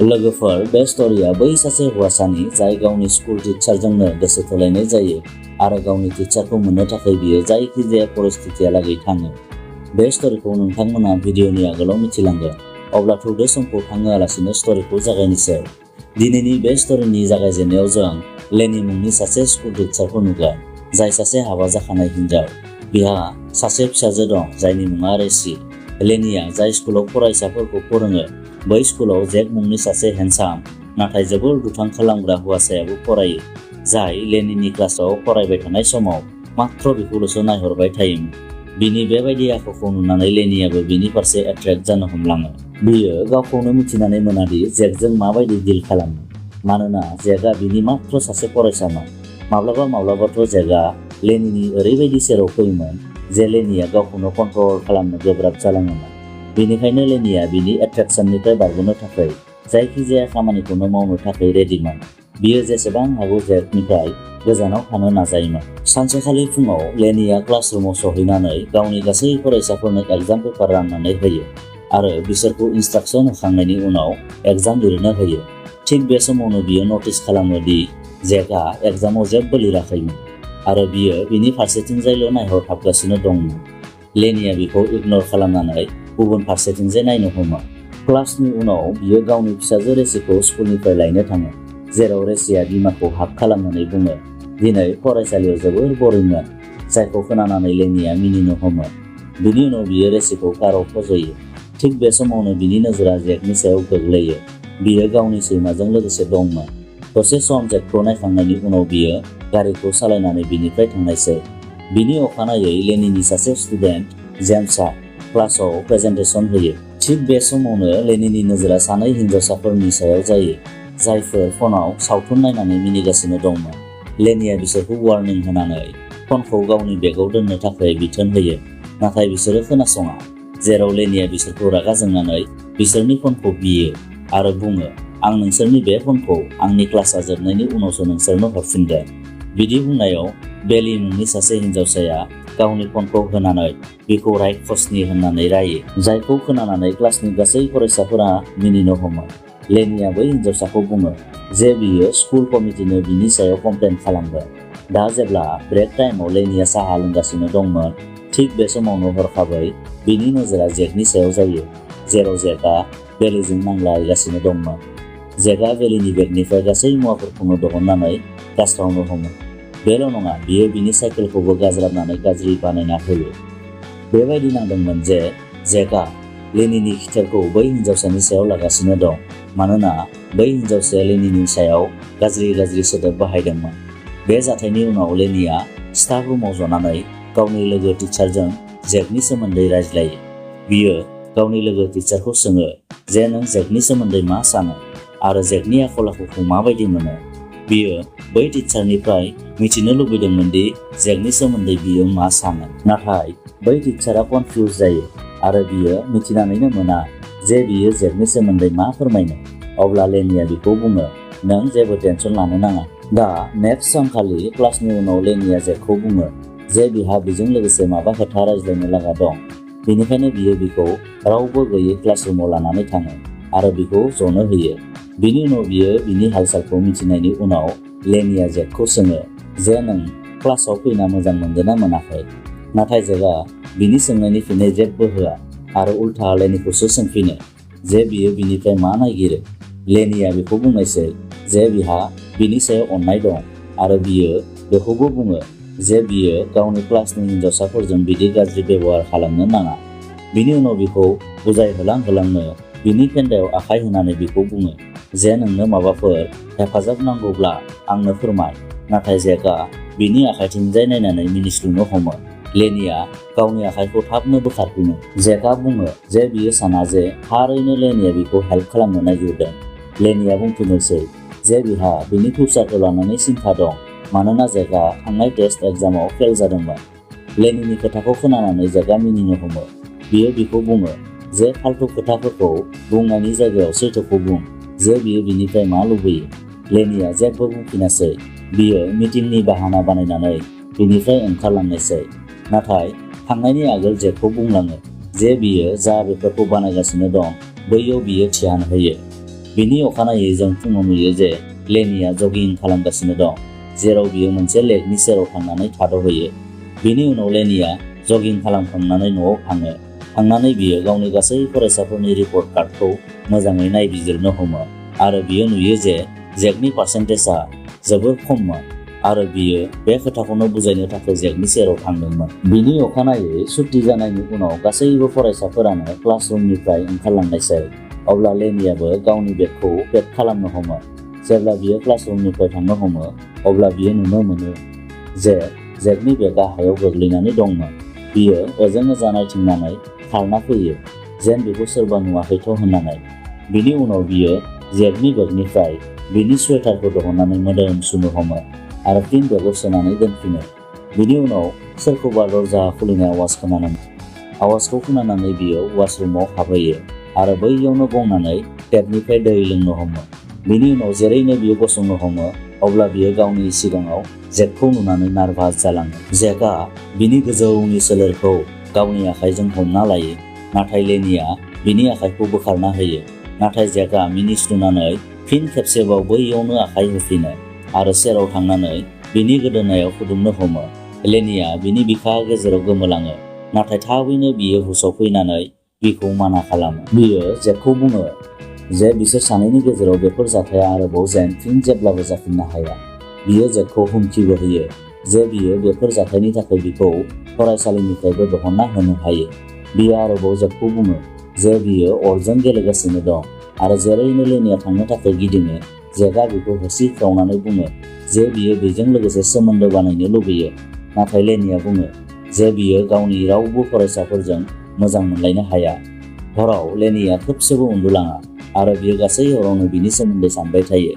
लोगोफोर बे स्ट'रिया बै सासे हौवासानि जाय गावनि स्कुल टिचारजोंनो गोसो थोलायनाय जायो आरो गावनि टिचारखौ मोननो थाखाय बियो जायखिजाया परिस्थितियालागै थाङो। बे स्ट'रिखौ नोंथांमोना भिडिअनि आगोलाव मिथिलांगोन। अब्ला थौदो समखौ थाङोआलासिनो स्ट'रिखौ जागायनोसै। दिनैनि बे स्ट'रिनि जागायजेननायाव जों लेनि मुंनि सासे स्कुल टिचारखौ नुगोन, जाय सासे हाबा जाखानाय हिनजाव। बिहा सासे फिसाजो दं जायनि मुङा रेसी। लेनिया जाय स्कुलाव फरायसाफोरखौ फोरोङो बै स्कुलाव जेक मुंनि सासे हेन्डसाम नाथाय जोबोर दुथां खालामग्रा हौवासायाबो फरायो, जाय लेनिनि क्लासाव फरायबाय थानाय समाव मात्र बिखौल'सो नायहरबाय थायोमोन। बिनि बेबायदि आखुखौ नुनानै लेनियाबो बिनि फारसे एट्रेक्ट जानो हमलाङो। बियो गावखौनो मिथिनानै मोनादि जेकजों माबायदि डिल खालामो, मानोना जेकआ बिनि मात्र सासे फरायसामोन। माब्लाबाथ' जेकआ लेनिनि ओरैबायदि सेराव फैयोमोन जे लेनिया गावखौनो कन्ट्रल खालामनो गोब्राब जालाङोमोन। बेनिखायनो लेनिया बिनि एट्रेक्शननिफ्राय बारग'नो थाखाय जायखिजाया खामानिखौनो मावनो थाखाय रेडिमोन। बियो जेसेबां हागौ जेकनिफ्राय गोजानाव थानो नाजायोमोन। सानसेखालि फुङाव लेनिया क्लासरुमाव सहैनानै गावनि गासै फरायसाफोरनो एग्जाम पेपार राननानै होयो आरो बिसोरखौ इन्सट्राक्शन होखांनायनि उनाव एग्जाम लिरनो होयो। थिग बे समावनो बियो नटिस खालामो दि जेकआ एग्जामाव जेबो लिराखैमोन आरो बियो बिनि फारसेथिंजायल' नायहरथाबगासिनो दंमोन। लेनिया बिखौ इगनर खालामनानै गुबुन फारसेथिंजाय नायनो हमो। क्लासनि उनाव बियो गावनि फिसाजो रेसीखौ स्कुलनिफ्राय लायनो थाङो, जेराव रेसीया बिमाखौ हाग खालामनानै बुङो, दिनै फरायसालियाव जोबोर बरिंमोन, जायखौ खोनानानै लेनिया मिनिनो हमो। बिनि उनाव बियो रेसीखौ काराव फज'यो। थिग बे समावनो बिनि नोजोरा जेकनि सायाव गोग्लैयो। बियो गावनि सैमाजों लोगोसे दंमोन। दसे सम जेकखौ नायखांनायनि उनाव बियो गारिखौ सालायनानै बिनिफ्राय थांनायसै। बिनि अखानायै लेनिनि सासे स्टुडेन्ट जेम्सआ क्लासाव प्रेजेन्टेशन होयो। थिग बे समावनो लेनिनि नोजोरा सानै हिनजावसाफोरनि सायाव जायो, जायफोर फनाव सावथुन नायनानै मिनिगासिनो दंमोन। लेनिया बिसोरखौ वार्निं होनानै फनखौ गावनि बेगआव दोननो थाखाय बिथोन होयो, नाथाय बिसोरो खोनासङा, जेराव लेनिया बिसोरखौ रागा जोंनानै बिसोरनि फनखौ बियो आरो बुङो, आं नोंसोरनि बे फनखौ आंनि क्लासआ जोबनायनि उनावसो नोंसोरनो हरफिनगोन। बिदि बुंनायाव बेली मुंनि सासे हिनजावसाया गावनि फनखौ होनानै बिखौ रायखसनि होननानै रायो, जायखौ खोनानानै क्लासनि गासै फरायसाफोरा मिनिनो हमो। लेनिया बै हिनजावसाखौ बुङो जे बियो स्कुल कमिटिनो बिनि सायाव कमप्लेन खालामगोन। दा जेब्ला ब्रेक टाइमाव लेनिया साहा लोंगासिनो दंमोन, थिग बे समावनो हरखाबै बिनि नोजोरा जेकनि सायाव जायो, जेराव जेकआ बेलीजों नांलायगासिनो दंमोन। जेकआ बेलीनि बेगनिफ्राय गासै मुवाफोरखौनो दिहुननानै गारस्रावनो हमो। बेल' नङा, बियो बिनि साइकेलखौबो गाज्राबनानै गाज्रि बानायना होयो। बेबायदि नांदोंमोन जे जेकआ लेनिनि खिथेरखौ बै हिनजावसानि सायाव लागासिनो दं, मानोना बै हिनजावसाया लेनिनि सायाव गाज्रि सोदोब बाहायदोंमोन। बे जाथायनि उनाव लेनिया स्टाफ रुमाव जनानै गावनि लोगो टिचारजों जेकनि सोमोन्दै रायज्लायो। बियो गावनि लोगो टिचारखौ सोङो जे नों जेकनि सोमोन्दै मा सानो आरो जेकनि आखल आखुखौ माबायदि मोनो। बियो बै टिचारनिफ्राय मिथिनो लुबैदोंमोन दि जेकनि सोमोन्दै बियो मा सानो, नाथाय बै टिचारा कनफ्युज जायो आरो बियो मिथिनानैनो मोना जे बियो जेकनि सोमोन्दै मा फोरमायनो। अब्ला लेनिया बिखौ बुङो, नों जेबो टेनसन लानो नाङा। दा नेक्स्ट सानखालि क्लासनि उनाव लेनिया जेकखौ बुङो जे बिहा बिजों लोगोसे माबा खोथा रायज्लायनो लागा दं, बेनिखायनो बियो बिखौ रावबो गैयै क्लासरुमाव लानानै थाङो आरो बिखौ जनो होयो। बिनि उनाव बियो बिनि हालसालखौ मिथिनायनि उनाव लेनिया जेकखौ सोङो जे नों क्लासाव फैना मोजां मोनदोंना मोनाखै, नाथाय जेकआ बिनि सोंनायनि फिननाय जेबो होआ आरो उल्था लेनिखौसो सोंफिनो जे बियो बिनिफ्राय मा नागिरो। लेनिया बिखौ बुंनायसै जे बिहा बिनि सायाव अननाय दं आरो बियो बेखौबो बुङो जे बियो गावनि क्लासनि हिनजावसाफोरजों बिदि गाज्रि बेबहार खालामनो नाङा। बिनि उनाव बिखौ बुजायहोलांनो बिनि फेन्दायाव आखाइ होनानै बिखौ बुङो जे नोंनो माबाफोर हेफाजाब नांगौब्ला आंनो फोरमाय, नाथाय जेकआ बिनि आखाइथिंजाय नायनानै मिनिस्लुनो हमो। लेनिया गावनि आखाइखौ थाबनो बोखारफिनो। जेकआ बुङो जे बियो साना जे थारैनो लेनिया बिखौ हेल्प खालामनो नागिरदों। लेनिया बुंफिनोसै जे बिहा बिनि फिउचारखौ लानानै सिन्था दं, मानोना जेकआ थांनाय टेस्ट एग्जामाव फेल जादोंमोन। लेनिनि खोथाखौ खोनानानै जेकआ मिनिनो हमो। बियो बिखौ बुङो जे फालतु खोथाफोरखौ बुंनायनि जायगायाव सैथोखौ बुं जे बियो बिनिफ्राय मा लुबैयो। लेनिया जेबो बुंफिनासै। बियो मिटिंनि बाहाना बानायनानै बिनिफ्राय ओंखारलांनायसै, नाथाय थांनायनि आगोल जेकखौ बुंलाङो जे बियो जा बेफोरखौ बानायगासिनो दं बैयाव बियो ध्यान होयो। बिनि अखानायै जों फुङाव नुयो जे लेनिया जगिं खालामगासिनो दं, जेराव बियो मोनसे लेकनि सेराव थांनानै थाद'हैयो। बिनि उनाव लेनिया जगिं खालामखांनानै न'आव थाङो। थांनानै बियो गावनि गासै फरायसाफोरनि रिपर्ट कार्डखौ मोजाङै नायबिजिरनो हमो आरो बियो नुयो जे जेकनि पारसेन्टेजआ जोबोर खममोन आरो बियो बे खोथाखौनो बुजायनो थाखाय जेकनि सेराव थांदोंमोन। बिनि अखानायै सुट्टी जानायनि उनाव गासैबो फरायसाफोरानो क्लासरुमनिफ्राय ओंखारलांनायसै। अब्ला लेनियाबो गावनि बेगखौ पेक खालामनो हमो। जेब्ला बियो क्लासरुमनिफ्राय थांनो हमो, अब्ला बियो नुनो मोनो जे जेकनि बेगआ हायाव गोग्लैनानै दंमोन। बियो ओजों ओजा नायथिंनानै खारना फैयो, जेन बेखौ सोरबा नुवाखैथ' होननानै। बिनि उनाव बियो जेकनि बेगनिफ्राय बिनि स्वेटारखौ दिहुननानै मोदोम सुनो हमो आरो फिन बेगाव सोनानै दोनफिनो। बिनि उनाव सोरखौबा दरजा खुलिनाय आवाज खोनानो मोनो। आवाजखौ खोनानानै बियो वाशरुमाव हाबहैयो आरो बैयावनो गंनानै टेपनिफ्राय दै लोंनो हमो। बिनि उनाव जेरैनो बियो गसंनो हमो, अब्ला बियो गावनि सिगाङाव जेकखौ नुनानै नार्भास जालाङो। जेकआ बिनि गोजौनि सोलेरखौ गावनि आखाइजों हमना लायो, नाथाय लेनिया बिनि आखाइखौ बोखारना होयो। नाथाय जेकआ मिनिस्लुनानै फिन खेबसेबाव बैयावनो आखाइ होफिनो आरो सेराव थांनानै बिनि गोदोनायाव खुदुमनो हमो। लेनिया बिनि बिखा गेजेराव गोमोलाङो, नाथाय थाबैनो बियो हुसआव फैनानै बिखौ माना खालामो। बियो जेकखौ बुङो जे बिसोर सानैनि गेजेराव बेफोर जाथाया आरोबाव जेन फिन जेब्लाबो जाफिननो हाया। बियो जेकखौ हुमखिबो होयो जे बियो बेफोर जाथायनि थाखाय बिखौ फरायसालिनिफ्रायबो दिहुनना होनो हायो। बियो आरोबाव जेकखौ बुङो जे बियो अरजों गेलेगासिनो दं आरो जेरैनो लेनिया थांनो थाखाय गिदिङो, जेकआ बिखौ होसिख्रावनानै बुङो जे बियो बेजों लोगोसे सोमोन्दो बानायनो लुबैयो। नाथाय लेनिया बुङो जे बियो गावनि रावबो फरायसाफोरजों मोजां मोनलायनो हाया। हराव लेनिया खोबसेबो उन्दुलाङा आरो बियो गासै हरावनो बिनि सोमोन्दै सानबाय थायो।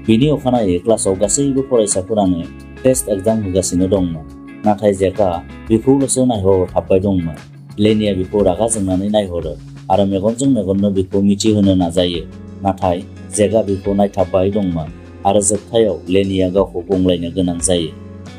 बिनि अखानायै क्लासाव गासैबो फरायसाफोरानो टेस्ट एग्जाम होगासिनो दंमोन, नाथाय जेकआ बिखौल'सो नायहरथाबबाय दंमोन। लेनिया बिखौ रागा जोंनानै नायहरो आरो मेगनजों मेगननो बिखौ मिथिहोनो नाजायो, नाथाय जेकआ बिखौ नायथाबबाय दंमोन आरो जोबथायाव लेनिया गावखौ गंग्लायनो गोनां जायो।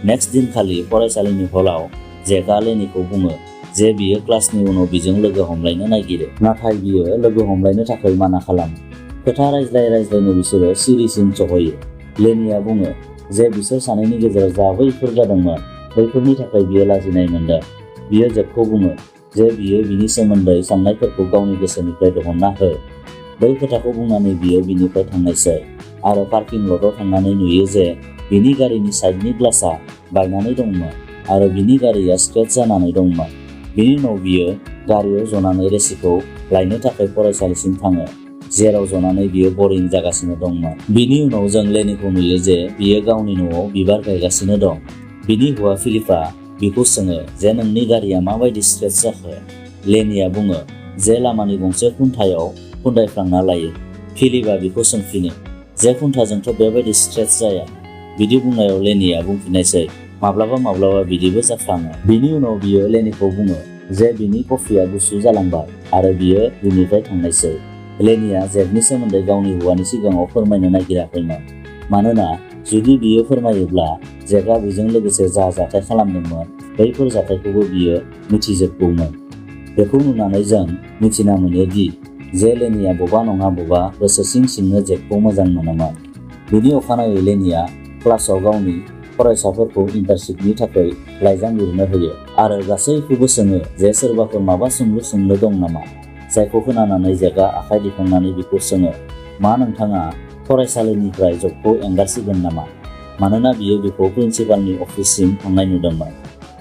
नेक्स्ट दिनखालि फरायसालिनि हलाव जेकआ लेनिखौ बुङो जे बियो क्लासनि उनाव बिजों लोगो हमलायनो नागिरो, नाथाय बियो लोगो हमलायनो थाखाय माना खालामो। खोथा रायज्लायनो बिसोरो सिरिसिम सहैयो। लेनिया बुङो जे बिसोर सानैनि गेजेराव जा बैफोर जादोंमोन, बैफोरनि थाखाय बियो लाजिनाय मोनदों। बियो जेकखौ बुङो जे बियो बिनि सोमोन्दै साननायफोरखौ गावनि गोसोनिफ्राय दिहुनना हो। बै खोथाखौ बुंनानै बियो बिनिफ्राय थांनायसै आरो पार्किं लटआव थांनानै नुयो जे बिनि गारिनि साइडनि ग्लासआ बायनानै दंमोन आरो बिनि गारिया स्क्रेच जानानै दंमोन। बिनि उनाव बियो गारियाव जनानै रेसिखौ लायनो थाखाय फरायसालिसिम थाङो, जेराव जनानै बियो बरिं जागासिनो दंमोन। बिनि उनाव जों लेनिखौ नुयो जे बियो गावनि न'आव बिबार गायगासिनो दं। बिनि हौवा फिलिपआ बिखौ सोङो जे नोंनि गारिया माबायदि स्क्रेच जाखो। लेनिया बुङो जे लामानि गंसे खुन्थायाव खुन्दायफ्लांना लायो। फिलिपआ बिखौ सोंफिनो जे खुन्थाजोंथ' बेबायदि स्क्रेच जाया। बिदि बुंनायाव लेनिया बुंफिननायसै माब्लाबा माब्लाबा बिदिबो जाफ्लाङो। बिनि उनाव बियो लेनिखौ बुङो जे बिनि कफिया गुसु जालांबाय आरो बियो बिनिफ्राय थांनायसै। लेनिया जेकनि सोमोन्दै गावनि हौवानि सिगाङाव फोरमायनो नागिराखैमोन, मानोना जुदि बियो फोरमायोब्ला जेकआ बेजों लोगोसे जा जाथाय खालामदोंमोन बैफोर जाथायखौबो बियो मिथिजोबगौमोन। बेखौ नुनानै जों मिथिना मोनो दि जे लेनिया बबा नङा बबा गोसो सिंनो जेकखौ मोजां मोनोमोन। बिनि अखानायै लेनिया क्लासाव गावनि फरायसाफोरखौ इन्टार्नशिपनि थाखाय लाइजाम लिरनो होयो आरो गासैखौबो सोङो जे सोरबाफोर माबा सोंलु सोंनो दं नामा। जायखौ खोनानानै जेकआ आखाइ दिखांनानै बिखौ सोङो मा नोंथाङा फरायसालिनिफ्राय जबखौ एंगारसिगोन नामा, मानोना बियो बिखौ प्रिन्सिपालनि अफिससिम थांनाय नुदोंमोन।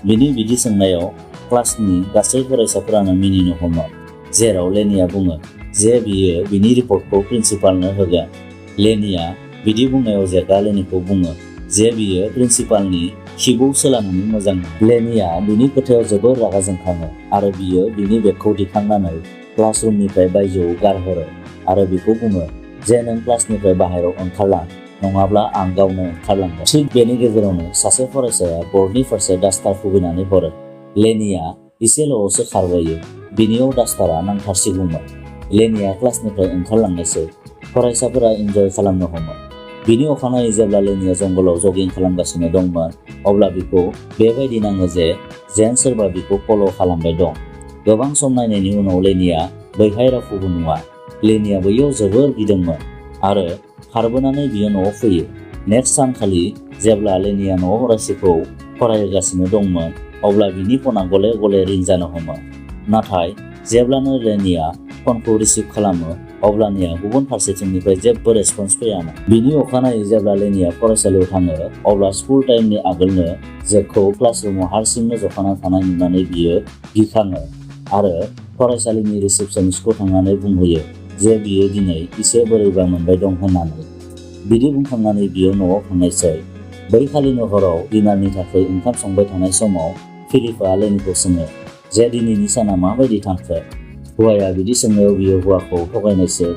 बिनि बिदि सोंनायाव क्लासनि गासै फरायसाफोरानो मिनिनो हमो, जेराव लेनिया बुङो जे बियो बिनि रिपर्टखौ प्रिन्सिपालनो होगोन। लेनिया बिदि बुंनायाव जेकआ लेनिखौ बुङो जे बियो प्रिन्सिपालनि खिबौ सोलानानै मोजां मोनो। लेनिया बिनि खोथायाव जोबोर रागा जोंखाङो आरो बियो बिनि बेगखौ दिखांनानै क्लासरुमनिफ्राय बायजोआव गारहरो आरो बिखौ बुङो जे नों क्लासनिफ्राय बाहेरायाव ओंखारलां, नङाब्ला आं गावनो ओंखारलांगोन। थिग बेनि गेजेरावनो सासे फरायसाया बर्डनि फारसे डास्टार खुबैनानै हरो। लेनिया इसेल'सो खारबोयो, बिनियाव डास्टारा नांथारसिगौमोन। लेनिया क्लासनिफ्राय ओंखारलांनायसै। फरायसाफोरा इन्जय खालामनो हमो। बिनि अखानायै जेब्ला लेनिया जंगलाव जगिं खालामगासिनो दंमोन, अब्ला बिखौ बेबायदि नाङो जेन सोरबा बिखौ फल' खालामबाय दं। गोबां सम नायनायनि उनाव लेनिया बैहाय रावखौबो नुवा। लेनिया बैयाव जोबोर गिदोंमोन आरो खारबोनानै बियो न'आव फैयो। नेक्स्ट सानखालि जेब्ला लेनिया न'आव रेसिखौ फरायगासिनो दंमोन अब्ला बिनि फना गले गले रिं जानो हमो। नाथाय जेब्लानो लेनिया फनखौ रिसिभ खालामो अब्लानिया गुबुन फारसेथिंनिफ्राय जेबो रेसपन्स फैयामोन। बिनि अखानायै जेब्ला लेनिया फरायसालियाव थाङो अब्ला स्कुल टाइमनि आगोलनो जेकखौ क्लासरुमाव हारसिंनो जफाना थानाय नुनानै बियो गिखाङो आरो फरायसालिनि रिसेपसनिस्टखौ थांनानै बुंहैयो जे बियो दिनै एसे बोरैबा मोनबाय दं होननानै। बिदि बुंखांनानै बियो न'आव थांनायसै। बै खालिनो हराव डिनारनि थाखाय ओंखाम संबाय थानाय समाव फिलिपआ लेनिखौ सोङो जे दिनैनि साना माबायदि थांखो। हौवाया बिदि सोंनायाव बियो हौवाखौ थगायनायसै।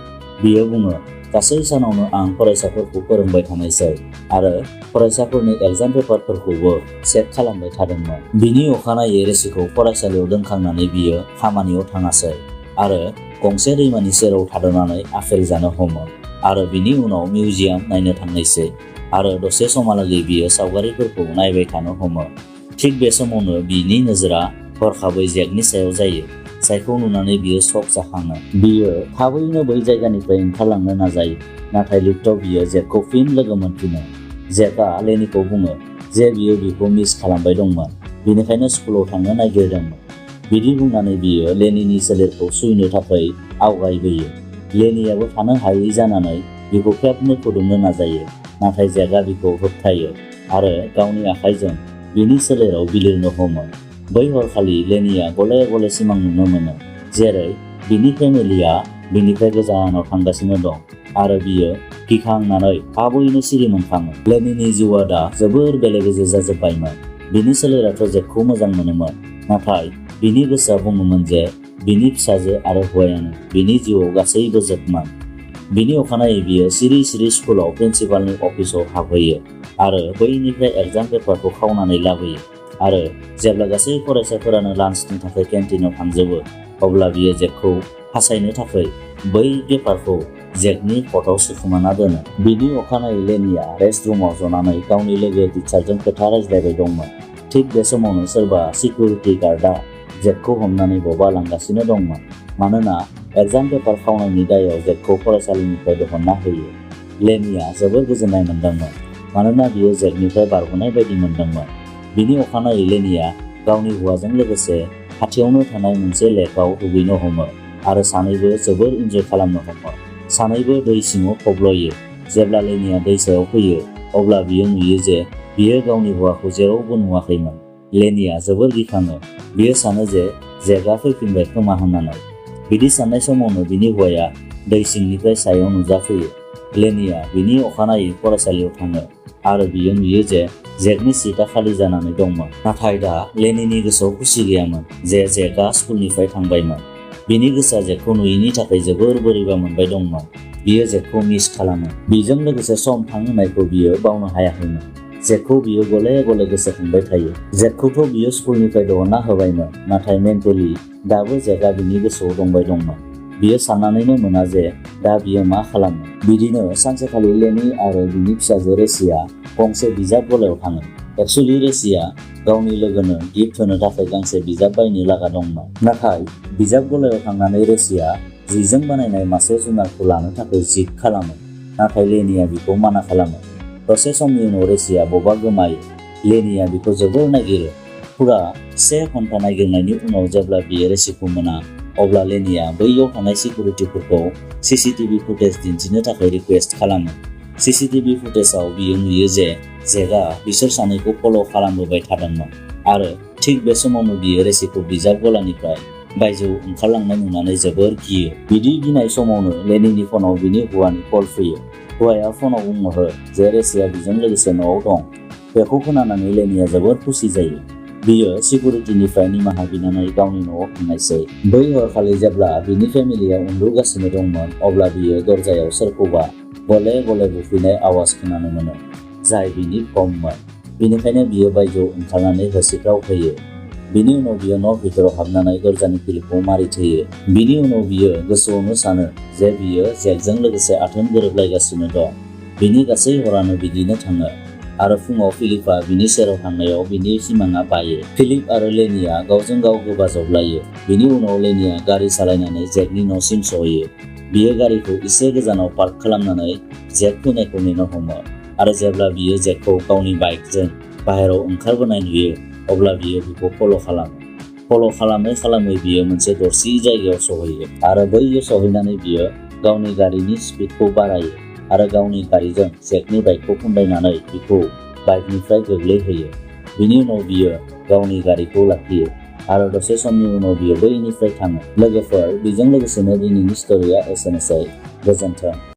बियो बुङो गासै सानावनो आं फरायसाफोरखौ फोरोंबाय थानायसै आरो फरायसाफोरनि एगजाम पेपारफोरखौबो चेक खालामबाय थादोंमोन। बिनि अखानायै रेसिखौ फरायसालियाव दोनखांनानै बियो खामानियाव थाङासै आरो गंसे दैमानि सेराव थाद'नानै आफेल जानो हमो आरो बिनि उनाव मिउजियाम नायनो थांनायसै आरो दसे समहालागै बियो सावगारिफोरखौ नायबाय थानो हमो। थिग बे समावनो बिनि नोजोरा हरखाबै जेकनि सायाव जायो, जायखौ नुनानै बियो शक जाखाङो। बियो थाबैनो बै जायगानिफ्राय ओंखारलांनो नाजायो, नाथाय लिफ्टआव बियो जेकखौ फिन लोगो मोनफिनो। जेकआ लेनिखौ बुङो जे बियो बिखौ मिस खालामबाय दंमोन, बेनिखायनो स्कुलाव थांनो नागिरदोंमोन। बिदि बुंनानै बियो लेनिनि सोलेरखौ सुइनो थाखाय आवगायबोयो। लेनियाबो थानो हायै जानानै बिखौ खेबनो खुदुमनो नाजायो, नाथाय जेकआ बिखौ होबथायो आरो गावनि आखाइजों बिनि सोलेराव बिलिरनो हमो। बै हरखालि लेनिया गले गले सिमां नुनो मोनो, जेरै बिनि फेमिलिया बिनिफ्राय गोजानाव थांगासिनो दं आरो बियो गिखांनानै थाबैनो सिरि मोनखाङो। लेनिनि जिउआ दा जोबोर बेले-बेजे जाजोब्बायमोन। बिनि सोलेराथ' जेकखौ मोजां मोनोमोन, नाथाय बिनि गोसोआ बुङोमोन जे बिनि फिसाजो आरो हौवायानो बिनि जिउआव गासैबो जोबमोन। बिनि अखानायै बियो सिरि-सिरि स्कुलाव प्रिन्सिपालनि अफिसाव हाबहैयो आरो बैनिफ्राय एगजाम पेपारखौ खावनानै लाबोयो आरो जेब्ला गासै फरायसाफोरानो लान्चनि थाखाय केन्टिनाव थांजोबो अब्ला बियो जेकखौ फासायनो थाखाय बै पेपारखौ जेकनि कटआव सोखोमाना दोनो। बिनि अखानायै लेनिया रेस्टरुमाव जनानै गावनि लोगो टिचारजों खोथा रायज्लायबाय दंमोन। थिग बे समावनो सोरबा सिकिउरिटि गार्डआ जेकखौ हमनानै बबा लांगासिनो दंमोन, मानोना एगजाम पेपार खावनायनि दायाव जेकखौ फरायसालिनिफ्राय दिहुनना होयो। लेनिया जोबोर गोजोननाय मोनदोंमोन, मानोना बियो जेकनिफ्राय बारग'नाय बायदि मोनदोंमोन। बिनि अखानायै लेनिया गावनि हौवाजों लोगोसे खाथियावनो थानाय मोनसे लेकआव दुगैनो हमो आरो सानैबो जोबोर इन्जय खालामनो हमो। सानैबो दै सिङाव थब्लयो। जेब्ला लेनिया दैसायाव फैयो अब्ला बियो नुयो जे बियो गावनि हौवाखौ जेरावबो नुवाखैमोन। लेनिया जोबोर गिखाङो। बियो सानो जे जेकआ फैफिनबाय खोमा होननानै। बिदि साननाय समावनो बिनि हौवाया दै सिंनिफ्राय सायाव नुजाफैयो। लेनिया बिनि अखानायै फरायसालियाव थाङो आरो बियो नुयो जे जेकनि सिटआ खालि जानानै दंमोन। नाथाय दा लेनिनि गोसोआव खुसि गैयामोन जे जेकआ स्कुलनिफ्राय थांबायमोन। बिनि गोसोआ जेकखौ नुयैनि थाखाय जोबोर बोरैबा मोनबाय दंमोन। बियो जेकखौ मिस खालामो। बिजों लोगोसे सम थांहोनायखौ बियो बावनो हायाखैमोन। जेकखौ बियो गले गले गोसोखांबाय थायो। जेकखौथ' बियो स्कुलनिफ्राय दिहुनना होबायमोन, नाथाय मेन्टेलि दाबो जेकआ बिनि गोसोआव दंबाय दंमोन। बियो साननानैनो मोना जे दा बियो मा खालामो। बिदिनो सानसेखालि लेनि आरो बिनि फिसाजो रेसिया गंसे बिजाब गलायाव थाङो। एक्चुअली रेसिया गावनि लोगोनो गिफ्ट होनो थाखाय गांसे बिजाब बायनो लागा दंमोन, नाथाय बिजाब गलायाव थांनानै रेसिया जिजों बानायनाय मासे जुनारखौ लानो थाखाय जिद खालामो, नाथाय लेनिया बिखौ माना खालामो। दसे समनि उनाव रेसिया बबा गोमायो। लेनिया बिखौ जोबोर नागिरो। फुरा 1 घन्टा नागिरनायनि उनाव जेब्ला बियो रेसिखौ मोना अब्ला लेनिया बैयाव थानाय सिकिउरिटिफोरखौ सीसीटीवी फुटेज दिन्थिनो थाखाय रिक्वेस्ट खालामो। सीसीटीवी फुटेजाव बियो नुयो जे जेकआ बिसोर सानैखौ फल' खालामबोबाय थादोंमोन आरो थिग बे समावनो बियो रेसिखौ बिजाब गलानिफ्राय बायजोआव ओंखारलांनाय नुनानै जोबोर गियो। बिदि गिनाय समावनो लेनिनि फनाव बिनि हौवानि कल फैयो। हौवाया फनाव बुंहरो जे रेसिया बिजों लोगोसे न'आव दं। बेखौ खोनानानै लेनिया जोबोर खुसि जायो। बियो सिकिउरिटिनिफ्राय निमाहा बिनानै गावनि न'आव थांनायसै। बै हरखालि जेब्ला बिनि फेमिलिया उन्दुगासिनो दंमोन अब्ला बियो दरजायाव सोरखौबा गले गले बुफैनाय आवाज खोनानो मोनो, जाय बिनि फर्ममोन। बेनिखायनो बियो बायजोआव ओंखारनानै होसिख्राव होयो। बिनि उनाव बियो न' भितराव हाबनानै दरजानि किलिखौ मारिथेयो। बिनि उनाव बियो गोसोआवनो सानो जे बियो जेकजों लोगोसे आथोन गोरोबलायगासिनो दं। बिनि गासै हरानो बिदिनो थाङो आरो फुङाव फिलिपआ बिनि सेराव थांनायाव बिनि सिमांआ बायो। फिलिप आरो लेनिया गावजों गाव गोबाजबलायो। बिनि उनाव लेनिया गारि सालायनानै जेकनि न'सिम सहैयो। बियो गारिखौ एसे गोजानाव पार्क खालामनानै जेक फैनायखौ नेनो हमो आरो जेब्ला बियो जेकखौ गावनि बाइकजों बाहेराव ओंखारबोनाय नुयो अब्ला बियो बिखौ फल' खालामो। फल' खालामै खालामै बियो मोनसे दरसे जायगायाव सहैयो आरो बैयाव सहैनानै बियो गावनि गारिनि स्पिडखौ बारायो आरो गावनि गारिजों जेकनि बाइकखौ खुन्दायनानै बिखौ बाइकनिफ्राय गोग्लैहोयो। बिनि उनाव बियो गावनि गारिखौ लाखियो आरो दसे समनि उनाव बियो बैनिफ्राय थाङो। लोगोफोर, बेजों लोगोसेनो दिनैनि स्ट'रिया एसेनोसै। गोजोन्थों।